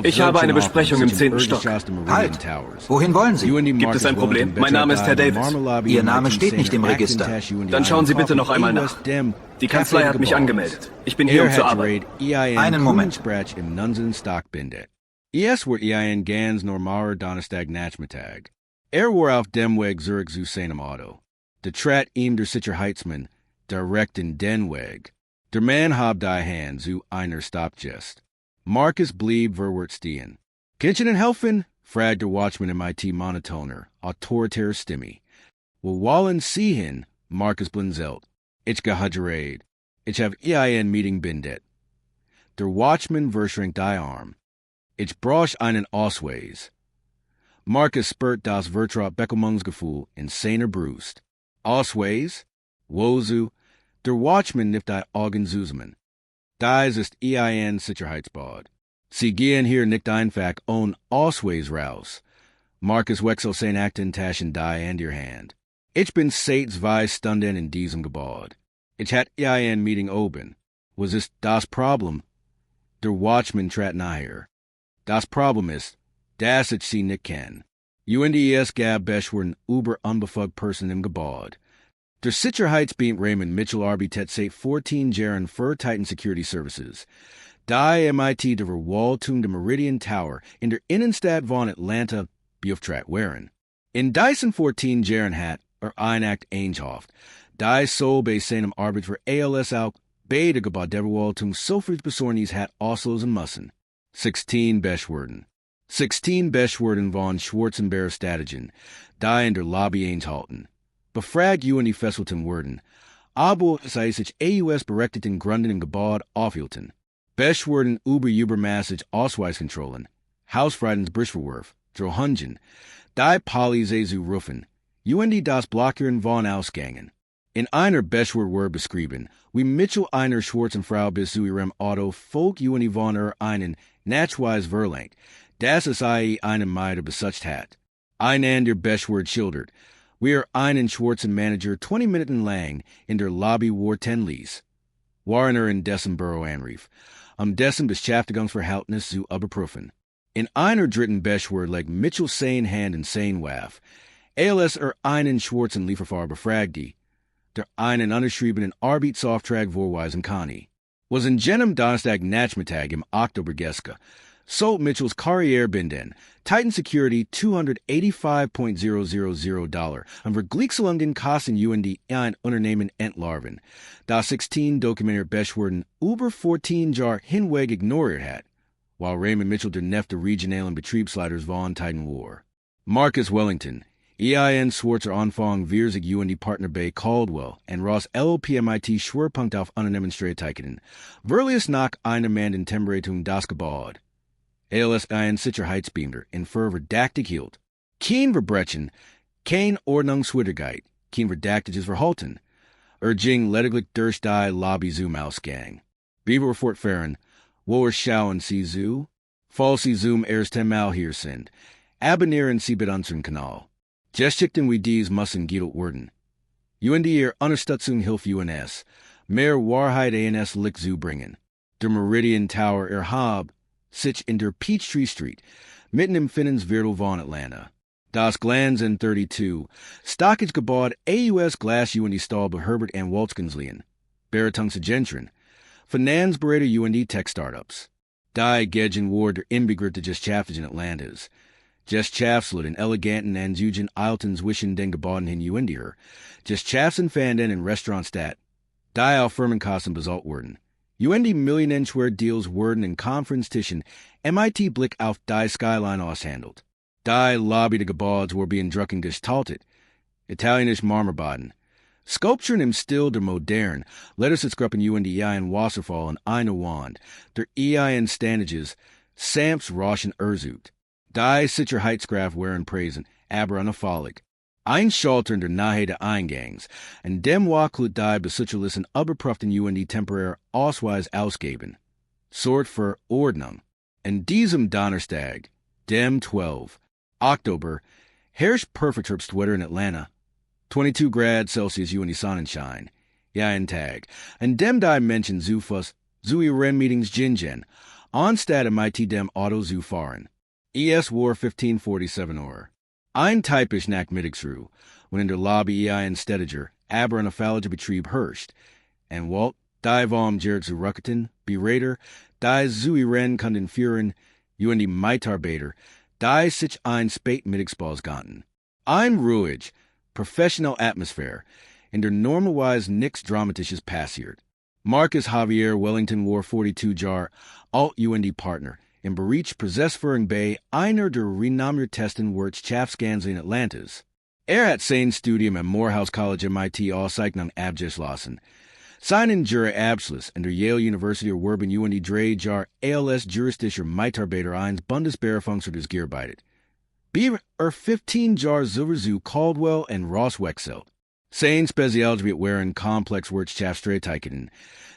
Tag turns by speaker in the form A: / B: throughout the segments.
A: Ich habe eine Besprechung im 10. Stock.
B: Halt! Wohin wollen Sie?
A: Gibt es ein Problem? Mein Name ist Herr Davis.
B: Ihr Name steht nicht im Register.
A: Dann schauen Sie bitte noch einmal nach. Die Kanzlei hat mich angemeldet. Ich bin hier, um zu arbeiten.
B: Einen Moment.
C: Wordt ein ganz normaler Donnerstag Nachmittag. War auf dem Weg zurück zu seinem Auto. Der Trat ihm der Sicherheitsmann direkt in den Weg. Der Mann hab die Hand zu einer Stoppgest. Marcus blieb verwirrt stehen. Kannst du denn helfen? Fragt der Watchman MIT monotoner, autoritär Stimme. Wo wollen Sie hin? Marcus blinzelt. Ich gehudgerade. Ich have ein Meeting bindet. Der Watchman verschränkt die Arm. Ich brauch einen Ausweis. Marcus spürt das Vertrauensgefühl in seiner Brust. Ausweis? Wozu? Der Watchman nimmt die Augen zusammen. Dies ist ein Sicherheitsbad. Sie gehen hier nicht einfach ohne Ausweis raus. Marcus wechselt seine Aktentasche die in der Hand. Ich bin seit 2 Stunden in diesem Gebäude. Ich hatte ein Meeting oben. Was ist das Problem? Der Watchman trat nahe. Das Problem ist, dass ich sie nicht kenne. UNDES gab Beschwerden über unbefugt Person im Gebäude. Der Sicherheitsbeamte Raymond Mitchell arbeitet seit 14 Jahren für Titan Security Services. Die MIT der Verwaltung der Meridian Tower in der Innenstadt von Atlanta beauftragt waren. In diesen 14 Jahren hat ein Akt eingehaft. Die soll bei seinem Arbeit für ALS auch beide Gebäude der Verwaltung sofort besorgnis hat auslösen müssen. 16 Beschwerden. 16 Beschwerden von schwarzen Statigen, die in der Lobby einhalten. Befragt UND fesselten worden, aber sei sich AUS berechtigten Gründen im Gebäude aufhielten. Beschwerden über übermäßig Ausweiskontrollen, Hausfriedensbrichverwurf, Drohungen, die Polizei zu rufen, UND das Blockieren von Ausgängen. In einer Beschwerde wird beschrieben, wie Mitchell einer schwarzen Frau bis zu ihrem Auto folk UND von einen nachweis verlangt, dass es einen Meider besucht hat. Ein anderer Beschwerde schildert, wie einen schwarzen Manager 20 Minuten lang in der Lobby warten ließ. Waren in dessen Büro anrief, dessen Beschäftigungsverhältnis zu überprüfen. In einer dritten Beschwerde legt Mitchell seine Hand in sein Waff. ALS einen schwarzen Lieferfahrer befragte, der einen unterschriebenen Arbeitsauftrag vorweisen kann. Was in jenem Donnerstag Nachmittag im Oktober geske, sold Mitchells Karriere binden, Titan Security $285.000 und vergleichsenden Kosten UND ein Unternehmen entlarven, da 16 Dokumenter Beschwerden über 14 Jahre hinweg ignoriert hat, while Raymond Mitchell der Neft der regionalen Betriebsleiters von Titan war. Marcus Wellington, EIN Schwarzer Anfang Viersig UND Partner bei Caldwell und Ross LLP-MIT Schwerpunkt auf anonymen Streitigkeiten, Verlius nach einer Mandantengespräch das Gebäude. ALS ein Sicherheitsbeamter in verdächtig hielt. Kein Verbrechen, kein Ordnungswidrigkeit, kein verdächtiges Verhalten. Ging lediglich durch die Lobby zum Ausgang. Beaver fortfahren, wo schauen Sie zu? Falls Sie zum ersten Mal hier sind, abonnieren Sie bitte unseren Kanal. Geschichten wie dies müssen gedealt werden. UND Unterstützung hilft UNS, mehr Wahrheit ANS Lick zu bringen. Der Meridian Tower hab sich in der Peachtree Street, mitten im Finnensviertel von Atlanta. Das Glanz in 32, Stockage-Gebäude AUS Glass UND Stahl bei Herbert and Waltzgenslien, Beratungsagentren, Finanzberater UND Tech Startups. Die Gegen Ward der Inbegriff des Geschäftes in Atlantas. Geschäftsleute in eleganten und Eugen Eiltons wischen den Gebäuden hin UNDer, Geschäftsfanden in Restaurantstadt, die auf Firmenkosten bezahlt wurden. UND millionenschwere Deals wurden in Konferenztischen MIT Blick auf die Skyline aushandelt. Die Lobby der Gebäudes were being drucken gestaltet. Italienisch Marmorboden. Sculpturen im Stil der Modern, Lettersitzgruppen UND in Wasserfall und eine Wand, der in Standages, Samps Roschen Erzut. Die Sicherheitskraft waren present, aber unerfolgreich. Ein Schalter in der Nähe der Eingangs, und dem Wacklut die Besitzerlisten überprüften UND temporär Ausweis ausgeben. Sort für Ordnung. In diesem Donnerstag, dem 12. Oktober, herrscht perfekt Herbstwetter in Atlanta. 22 Grad Celsius UND Sonnenschein. Ja, ein Tag. Und dem die Menschen zu ihren Meetings Jinjen. Onstad MIT dem Auto zu fahren. Es war 1547 Uhr. Ein typisch Nachmittagsruhe, when in der Lobby ein Stetiger, aber eine falsche Betrieb herrscht. Anwalt, die vom Gerd zu Rucketen, Berater, die zu ihren kunden führen, die Mitarbeiter, die sich ein Spätmittagsball ganten. Ein ruhig, professional Atmosphäre, in der normalerweise nichts Dramatisches passiert. Marcus Javier Wellington war 42 Jahre alt Partner, im Bereich Prozessführung bei einer der renommiertesten Wirtschaftskanzleien in Atlantis. Hat sein Studium am Morehouse College MIT Auszeichnung abgeschlossen. Seinen Jura-Abschluss an der Yale University erwerben drei Jahre als juristischer Mitarbeiter eines Bundesbeamtens gearbeitet. 15 Jahre sowieso Caldwell und Ross wechselt. Sein Spezialgebiet waren komplex Wirtschaftsstreitigkeiten.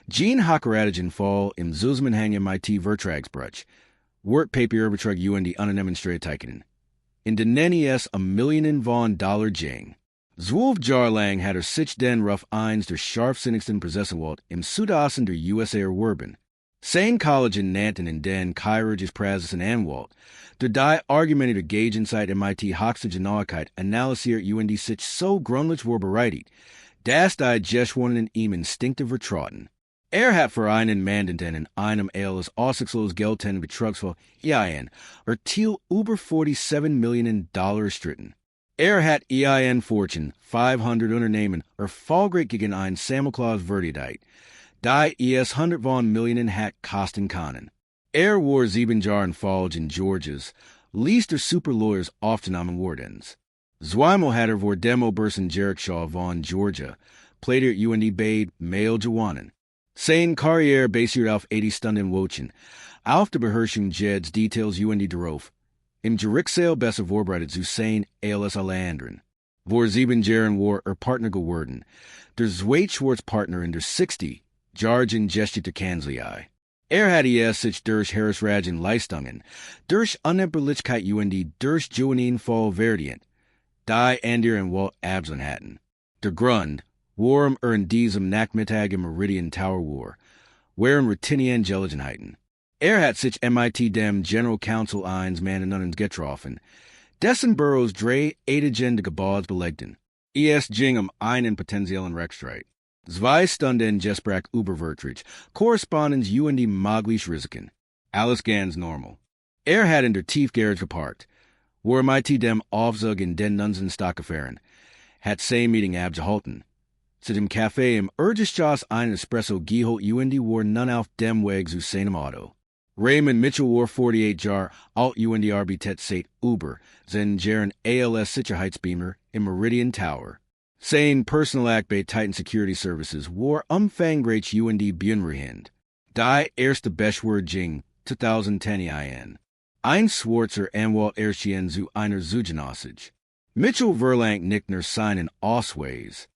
C: Gene Hockeradigen Fall im Zusammenhang MIT Vertragsbruch. Wortpapierbetrag anonymen Streitigkeiten. In den NES Millionen von Dollar Jing. 12 Jahre lang hat sich den Ruf eins der scharfsinnigsten Prozessewalt im Südosten der USA erworben. Sein College in Nanten in den chirurgisch Praxis in Anwalt, der die Argumente der Gegenseite MIT höchste Genauigkeit analysiert sich so gründlich vorbereitet, dass die Geschworenen ihm instinktiv vertrauten. Hat für einen Mandanten in einem als aussichtslos geltenden Betrugsfall ein über 47 Millionen Dollar erstritten. Hat ein Fortune 500 Unternehmen erfolgreich gegen ein Sammelklaus verteidigt, die 100 von Millionen hat kosten können. War 7 Jahre falsch in Georgias, ließ der Superlawyers aufgenommen wordens. Zweimal hat vor Demo-Bursen Jericho von Georgia, plädiert beid Mail gewonnen. Seine Karriere basiert auf 80 Stunden Wochen, auf der Beherrschung Jeds Details darauf. Im Gerichtssaal besser vorbereitet zu sein als alle anderen. Vor 7 Jahren war Partner geworden, der Zweitschwarzpartner in der 60 Jargen gestierte Kanzlei. Hatte sich durch Herausragen Leistungen, durch Unerberlichkeit durch Joanin Fall verdient, die Ander und Walt Absen hatten. Der Grund, warum in diesem Nachmittag im Meridian Tower war, waren Routinian Gelegenheiten. Hat sich MIT dem General Counsel eins Mandantens getroffen, dessen Büros drei edigende Gebäude belegten. Ging einen potenziellen Rechtsstreit. 2 Stunden Gespräch über Vertrag, Korrespondenz mögliche Risiken. Alles ganz normal. Hat in der Tiefgarage geparkt, wo MIT dem Aufzug in den Nunsen Stockaffären, hat sein Meeting abgehalten. Zu dem Café im Urgeschoss einen Espresso geholt war nun auf dem Weg zu seinem Auto. Raymond Mitchell war 48 Jahre alt Arbeitet seit über seinen Jahren als Sicherheitsbeamer im Meridian Tower. Sein Personal Act bei Titan Security Services war umfangreich Bünrehend. Die erste Beschwerde ging 2010 ein. Ein schwarzer Anwalt erschien zu einer Zugenossage. Mitchell verlangt nicht nur seinen Ausweis,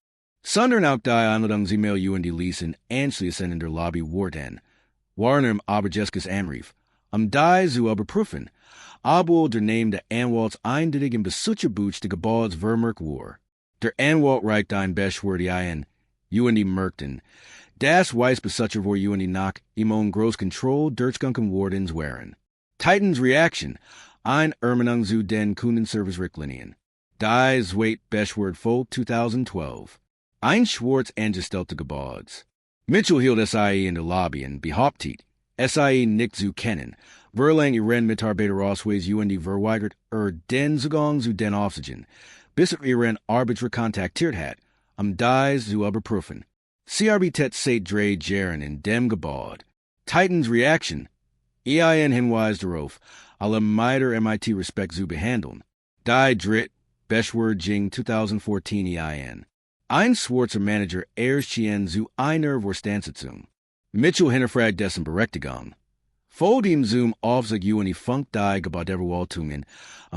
C: sondern auch die Einladungs-E-Mail ließen anschließend in der Lobby warten. Waren Aberjeskes Anrief, die zu überprüfen, ob der Name der Anwalts eindeutig im Besitzerbüch der Gebäudes vermerkt war. Der Anwalt reicht ein Beschwerde ein, merkten, das Weißbesitzer war nach ihm groß Kontrolle durchgegangen worden waren. Titans Reaction, ein Ermahnung zu den Kundenservice-Richtlinien. Die Zweit Beschwerde Voll 2012. Ein schwarz angestellte Gebäudes. Mitchell hielt SIE in der Lobby und behauptet, SIE nicht zu kennen, verlang ihren Mitarbeiterausweis verweigert den Zugang zu den Aufsichten, bis ihren Arbiter kontaktiert hat, die zu überprüfen. Sie arbeitet seit 3 Jahren in dem Gebäude. Titans Reaction, Hinweis darauf, alle Meider MIT Respekt zu behandeln. Die Dritt, Beschwerde ging 2014 ein. Ein schwarzer Manager erschien zu einer Vorstandssitzung. Mitchell hinterfragt dessen Berechtigung. Vor dem Zoom Aufzug funkt die Gebäudeverwaltungen,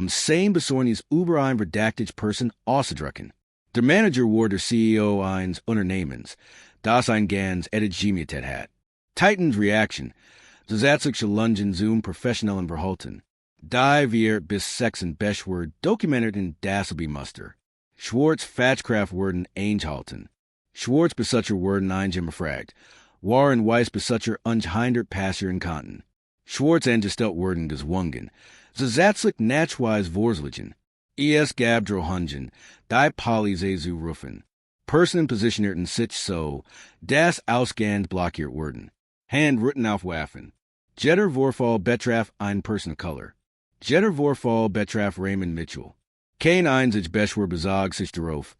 C: sein Besorgnis über ein verdächtige Person auszudrücken. Der Manager war der CEO eines Unternehmens, das ein ganz Identität hat. Titans Reaction, zusätzliche Lungen zum professionellen Verhalten. Die wir bis 6 Beschwerde dokumentierten Dasselby-Muster. Schwarz Fatschkraft werden eingehalten. Schwarz Besitzer werden eingefragt. Waren Weiß Besitzer ungehindert passieren konnten. schwarzen gestelt worden des Wungen, zusätzlich nachweis Vorzlichen, gab drohungen, die Polizei zu rufen, Personen positionierten sich so, das Ausgehend blockiert wurden, handwritten auf Waffen, Jetter Vorfall betraf ein Person of Color, Jetter Vorfall betraf Raymond Mitchell, kein einzig Beschwer besag sich darauf,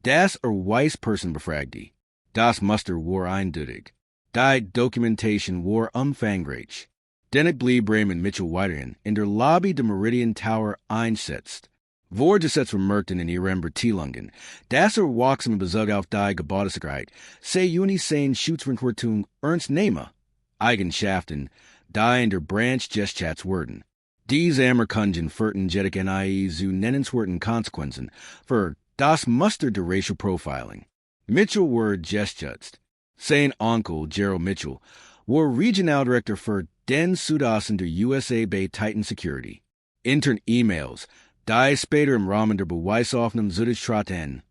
C: das Weiss Person befragte, das Muster war eindeutig, die Dokumentation war umfangreich, dennoch blieb Raymond Mitchell weiterhin in der Lobby der Meridian Tower eingesetzt. Vorgesetzt vermerkten in ihren Beteilungen, dass wachsam Besug auf die Gebäudesicherheit, sei Juni sein Schutzverantwortung ernst nehme, Eigenschaften, die in der Branch geschätzt wurden. Diese Anerkennungen führten jedoch nie zu nennenswerten Konsequenzen für das Muster der Racial Profiling. Mitchell war geschätzt. Sein Onkel, Gerald Mitchell, war Regional Director für den Südosten der USA bei Titan Security. Intern E-Mails, die später im Rahmen der Beweisaufnahme Zutritt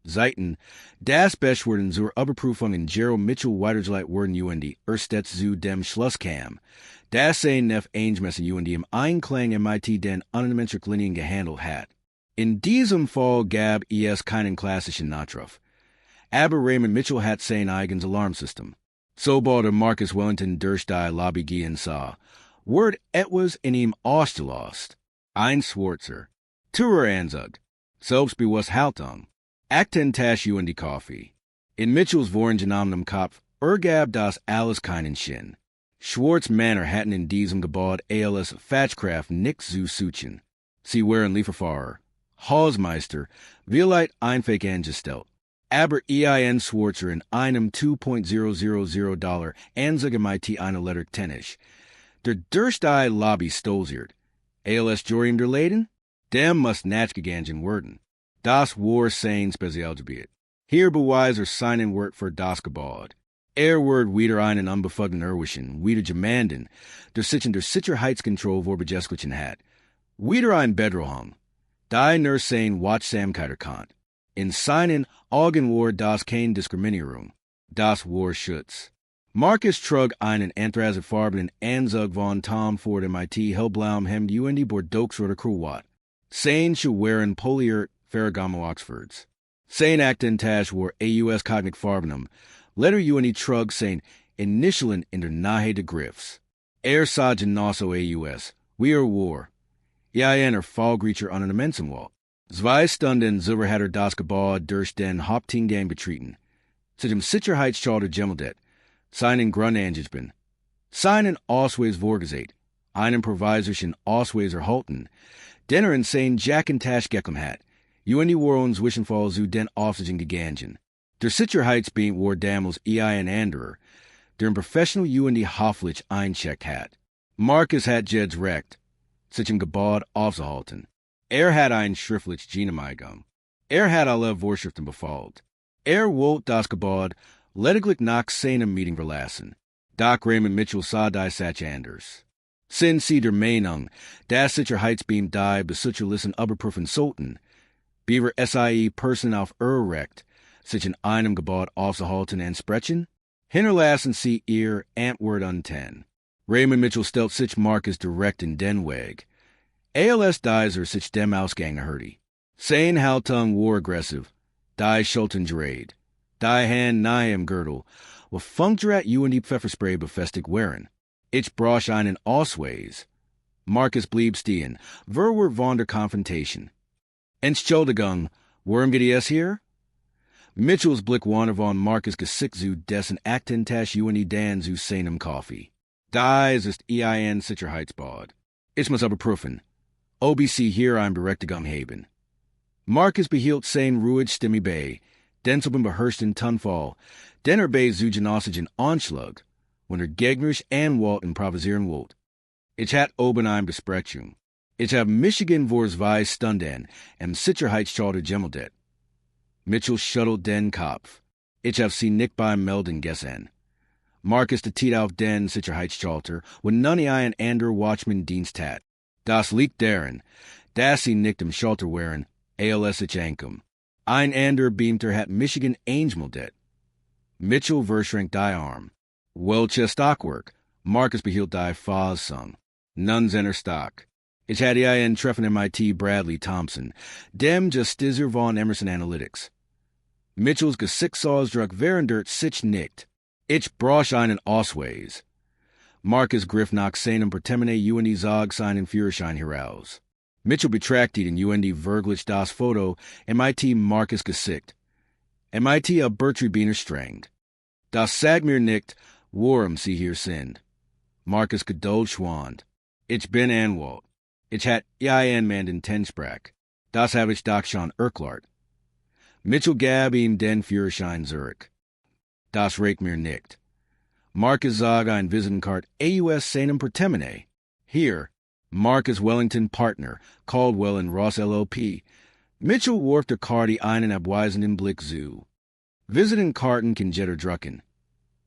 C: Seiten, das Beschwerden zur Überprüfung in Gerald Mitchell weitergeleitet wurden UND erstets zu dem Schluss kam, dass sein Nef Eingemessen UND im Einklang MIT den unmenschlichen Linien gehandelt hat. In diesem Fall gab es keinen klassischen Notruf. Aber Raymond Mitchell hat sein eigenes Alarmsystem. Sobald Marcus Wellington durch die Lobby gehen sah, ward etwas in ihm ausgelost. Ein Schwarzer. Tourer Anzug, selbstbewusst Haltung, Aktentasche und die Kaffee. In Mitchells vorgenommenem Kopf ergab das alles keinen Sinn. Schwarz Männer hatten in diesem Gebäude als Fachkraft nichts zu suchen. Sie waren Lieferfahrer, Hausmeister, vielleicht einfach angestellt. Aber ein Schwarzer in einem $2,000 Anzug MIT eine Letter Tennis. Der durch die Lobby stolziert. Als Jorim der Leden? Dem muss nachgegangen werden. Das war sein Spezialgebiet. Hier beweist seinen Wert für das Gebäude. Wird wieder einen unbefugten Erwischen, wieder gemanden, der sich in der Sicherheitskontrolle vorbegeslichen hat. Wieder ein Bedrohung. Die nur sein Wachsamkeit erkannt. In seinen Augen war das keine Diskriminierung. Das war Schutz. Marcus trug einen anthrazitfarbenen Anzug von Tom Ford MIT hellblaum Hemd UND Bordeauxroter Kruwat. Sein waren poliert Ferragamo Oxfords. Sein Aktentasche war AUS Cognic Farbenum. Letter UND trug sein Initialen in der Nahe de Griffs. Sah genosso AUS. Wir war. Ein Fallgriecher an einem Mensenwald. 2 Stunden hat das Gebäude durch den Haupteingang betreten. Zu dem Sicherheitsschalter gemeldet. Seinen Grundangeben. Seinen Ausweis vorgesehen. Einen provisorischen Ausweis erhalten. Den in sein Jackentasche gekommen hat. UND war uns Zwischenfall zu den Aufsichten gegangen. Der Sicherheitsbeam war damals ein anderer, der ein professional UND hoffentlich eincheckt hat. Marcus hat jetzt recht, sich im Gebäude aufzuhalten. Hat ein schriftlich Genehmigung. Hat alle Vorschriften befolgt. Wollte das Gebäude lediglich nach seinem Meeting verlassen. Doc Raymond Mitchell sah die Satch anders. Sind sie der Meinung, dass Sicherheitsbeam die Besicherlichen überprüfen sollten, beaver SIE Person auf Recht, sich in einem Gebäude aufzuhalten und sprechen? Hinterlassen sie ihr Antwort unten. Raymond Mitchell stellt sich Marcus direkt in den Weg. Als Diser sich dem Ausgang hurti. Sein Haltung war aggressiv. Die Schultern gerät. Die Hand nahe im Gürtel. Wo funktioniert UND Pfefferspray befestigt waren. Ich brauch einen Ausweis. Marcus blieb stehen. Wir von der Konfrontation. Entschuldigung, worum geht es hier? Mitchells Blick wanderte von Marcus Gesicht zu dessen Aktentasche UND Dan zu seinem Kaffee. Dies ist ein Sicherheitsbad. Ich muss überprüfen. OBC hier ein Berechtigung haben. Marcus behielt sein ruhig Stimme bei, den zu beherrschten Tonfall, den bei zu genossigen Anschlag, wenn gegnerisch Anwalt improvisieren wollt. Ich hat oben eine Besprechung. Ich hab Michigan vor 2 Stunden im Sicherheitsschalter gemeldet. Mitchell schüttelt den Kopf. Ich hab sie nicht beim Melden gesehen. Marcus tiet auf den Sicherheitsschalter, wenn none ein anderer Watchman-Dienst hat. Das liegt darin, dass sie nicht im Schalter waren, als ich ankom. Ein anderer Beamter hat Michigan eingemeldet. Mitchell verschränkt die Arm. Welches Stockwerk? Marcus behielt die Phase. Nuns enter stock. Ich had ein treffen MIT Bradley Thompson, dem Justizer von Emerson Analytics. Mitchell's Gesichtsaussdruck während sich nicht. Ich brauche einen Ausweis. Marcus Griff nach seinem Pertemine UND Zog seinen Führerschein heraus. Mitchell betrachtet in UND wirklich das Foto MIT Marcus Gesicht. MIT a Bertribiner strengt. Das sagt mir nicht, worum sie hier sind. Marcus Geduld schwand. Ich bin Anwalt. Ich hat ein Mandantengespräch. Das habe ich doch schon erklärt. Mitchell gab ihm den Führerschein zurück. Das reicht mir nicht. Marcus zog ein Visitenkarte AUS seinem Pertemine. Hier, Marcus Wellington Partner, Caldwell and Ross LLP. Mitchell warf der Karte einen abweisenden Blick zu. Visitenkarten kann jeder drucken.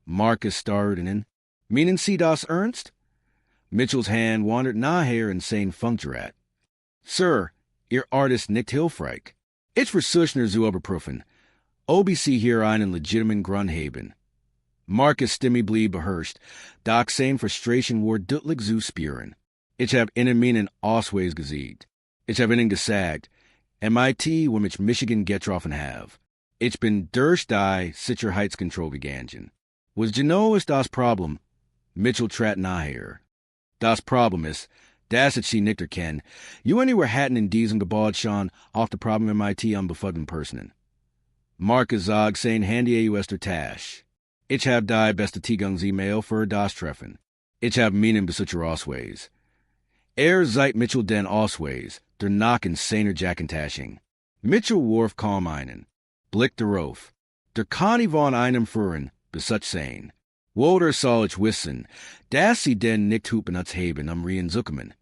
C: Marcus starrte ihn. Meinen Sie das ernst? Mitchell's hand wandered nachher in sein Funkgerät. Sir, Ihr Artist nicht hilfreich. Ich versuche zu überprüfen, ob Sie hier einen legitimen Grund haben. Marcus' Stimme blieb beherrscht, doch sein Frustration war deutlich zu spüren. Ich hab Ihnen meinen Ausweis gesiegt. Ich hab Ihnen gesagt, MIT, wo mich Michigan getroffen have. Ich bin durch die Sicherheitskontrolle gegangen. Was genau ist das Problem? Mitchell trat nachher. Das Problem ist, dass ich Sie nicht erkenne. Jueni were hatten in diesem Gebäude schon auf das Problem MIT unbefugten Personen. Marcus zog sein Handy aus der Tasche. Ich hab die Bestätigungs-E-Mail für das Treffen. Ich hab meinen Besitzer Ausweis. Seit Mitchell den Ausweis, der nach in seiner Jackentashing. Mitchell warf kaum einen. Blick darauf. Der kann von einem führen, besitzt sein. Woder soll ich wissen, dass sie den nicht hupen als haben Rien zukommen.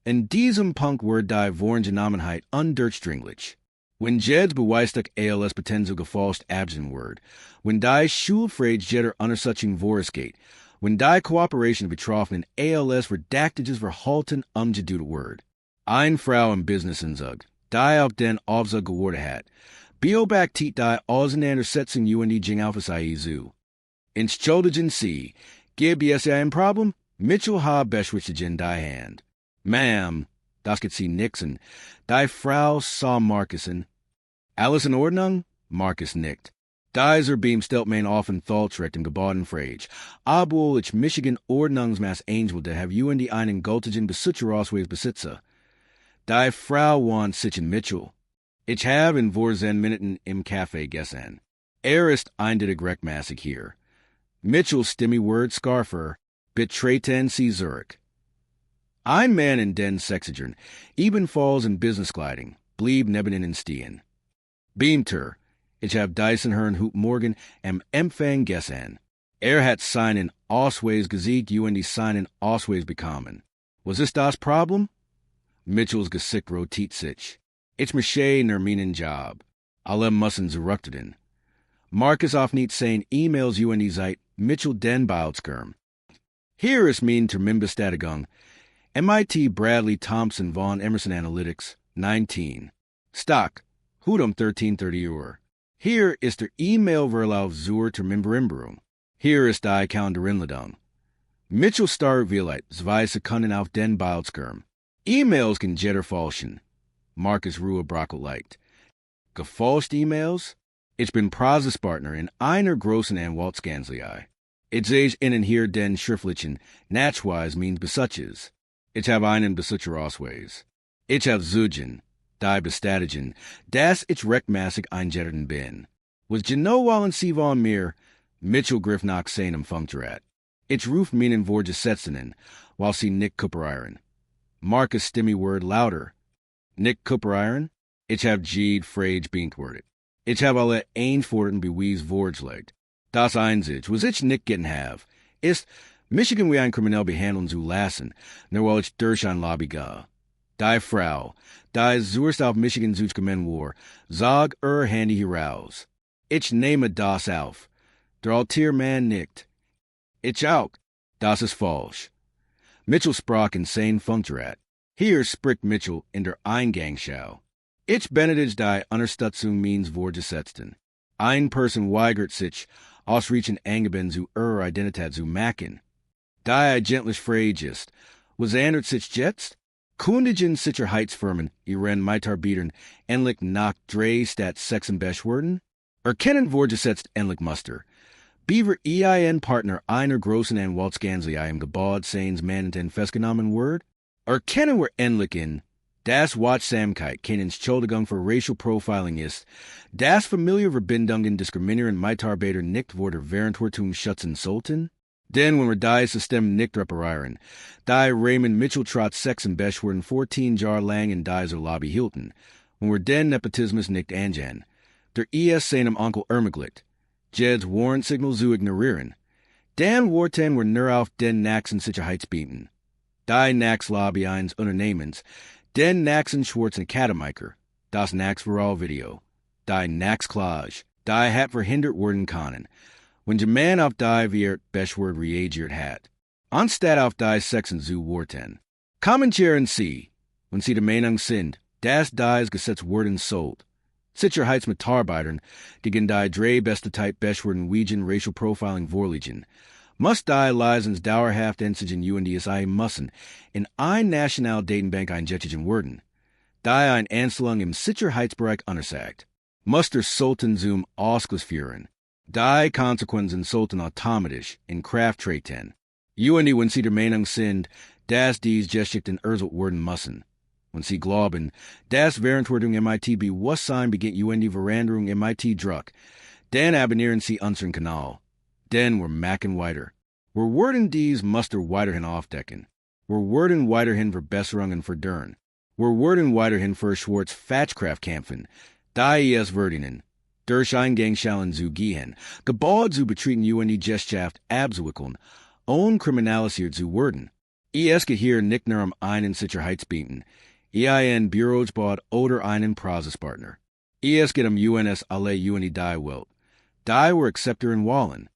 C: In diesem Punkt wird die Vorgenamenheit undurchdringlich. Wenn Jeds beweistig ALS betenzo gefalscht absen word, when die Schulfrage jeder Untersuchung vorgesgeht, when die Cooperation betroffenen ALS Verdactages verhalten umgedudet word. Ein Frau im Business insug, die auf den Aufzug geworden hat, Biobak tiet die Auseinandersetzung UND Jing Alpha Sai zu. In Schuldigen Sie, gibt es ein Problem? Mitchell ha beschwichtigen die Hand. Ma'am, das geht Sie nixen. Die Frau sah Marcusen. Alles in Ordnung? Marcus nickt. Dieser Beam stellt man offen Thaltrecht im Gebäuden Frage. Obwohl ich Michigan Ordnungsmaß Angel have UND einen gültigen Besitzerausweis besitze. Die Frau want sich in Mitchell. Ich habe in Vorzen Minuten im Café gegessen. Ist eindeutig rechtmäßig hier. Mitchell Stimme word scarfer, betreten Sie Zurich. Ein Mann in den Sexagern, ebenfalls in Businesskleidung, blieb neben ihnen stehen. Beamter, ich hab Dyson Herrn Hoop Morgan am Empfang gessen. Hat seinen Ausweis gesiegt, UND seinen Ausweis bekommen. Was ist das Problem? Mitchell's Gesicht rotiert sich. Ich mische ner meinen Job. Alle müssen zurücktreten. Marcus auf nicht sein E-Mails UND seit Mitchell den Bautzkerm. Hier ist mein Terminbestätigung. MIT Bradley Thompson von Emerson Analytics, 19. Stock, Hudum 13:30 Uhr. Hier ist der E-Mail-Verlauf zur Terminvereinbarung. Hier ist die Kalendarinladung. Mitchell starrt vielleicht 2 Sekunden auf den Bildschirm. E-Mails kann jeder falschen. Marcus Ruhe Brockel liked. Gefalscht E-Mails? Ich bin Praxispartner in einer großen Anwaltskanzlei. Ich sehe Ihnen hier den schriftlichen, nachweis means Besitches. Ich habe einen Besitzerausweis. Ich habe Zugen, die bestätigen, dass ich rechtmäßig eingetreten bin. Was genau wollen Sie von mir? Mitchell griff nach seinem Funkgerät. Ich ruf meinen Vorgesetzten, while Sie nicht kooperieren. Marcus Stimme word louder. Nicht kooperieren? Ich habe Jede Frage beantwortet. Ich habe alle Einforderten bewies vorgelegt. Das Einzige, was ich nicht getan habe, ist, Michigan wie ein Kriminell behandeln zu lassen, nur weil ich durch ein Lobby gehe. Die Frau, die zuerst auf Michigan zugekommen war, sag Handy heraus. Ich nehme das auf. Der Altiermann nickt. Ich auch. Das ist falsch. Mitchell sprach in sein Funkgerät. Hier spricht Mitchell in der Eingangsschau. Ich benedige die Unterstützung means Vorgesetzten. Ein Person weigert sich, ausreichend angeben zu Identität zu machen. Die eigentlich Frage ist, Was ändert sich jetzt? Kundigen Sicherheitsfirmen ihren Mitarbeitern endlich nach 3 statt 6 Beschwerden? Erkennen vorgesetzt endlich Muster. Beaver Partner einer großen Anwaltskanzlei im Gebäude seines Mandantenten festgenommen wird? Erkennen wir endlich in, das Wachsamkeit keine Entschuldigung für Racial Profiling ist, das Familienverbindungen diskriminieren Mitarbeiter nicht wurde während wir tun schützen sollten? Denn wenn wir das System nicht reparieren, die Raymond Mitchell trotz 6 Beschwerden 14 Jahre lang in dieser Lobby hielten, wenn wir den Nepotismus nicht angehen, der seinem Onkel ermöglicht, Jed's Warnsignal zu ignorieren, dann warten wir nur auf den nächsten Sicherheitsbeamten. Die Lobby eines Unternehmens, den nächsten schwarzen Akademiker, das Viral-Video, die Klage, die hat verhindert werden können, wenn der Mann auf die wird Beschwerd reagiert hat. Anstatt auf die Sechsen zu warten. Kommentieren Sie, wenn Sie der Meinung sind, dass dies Gesetz werden sollt. Sicherheitsmitarbeitern, die die 3 beste Typ Beschwerden wegen Racial Profiling vorliegen, muss die Lizenz dauerhaft entsigen UNDSI müssen in ein National Datenbank eingesetzt werden, die eine Anstellung im Sicherheitsbereich untersagt. Muster sollten zum Ausschluss führen. Die Konsequenzen sollten automatisch in Kraft treten. Wenn Sie der Meinung sind, dass dies Geschichten ersetzt werden müssen. Wenn Sie glauben, dass Währendwerdung MIT Bewusstsein beginnt die Veränderung MIT Druck, dann abonnieren Sie unseren Kanal. Denn wir machen weiter. Wir werden dies Muster weiterhin aufdecken. Wir werden weiterhin Verbesserungen verdurren. Wir werden weiterhin für Schwarz Fatschkraft kämpfen. Die Werdingen. Durch Eingangschalen zu gehen, Gebäude zu betreten die Gesellschaft abzuwickeln, unkriminalisiert zu werden. Es geht hier nicht nur einen Sicherheitsbeamten, Büros oder einen Prozesspartner. Es geht UNS alle die Welt. Die wir Akzeptieren wollen.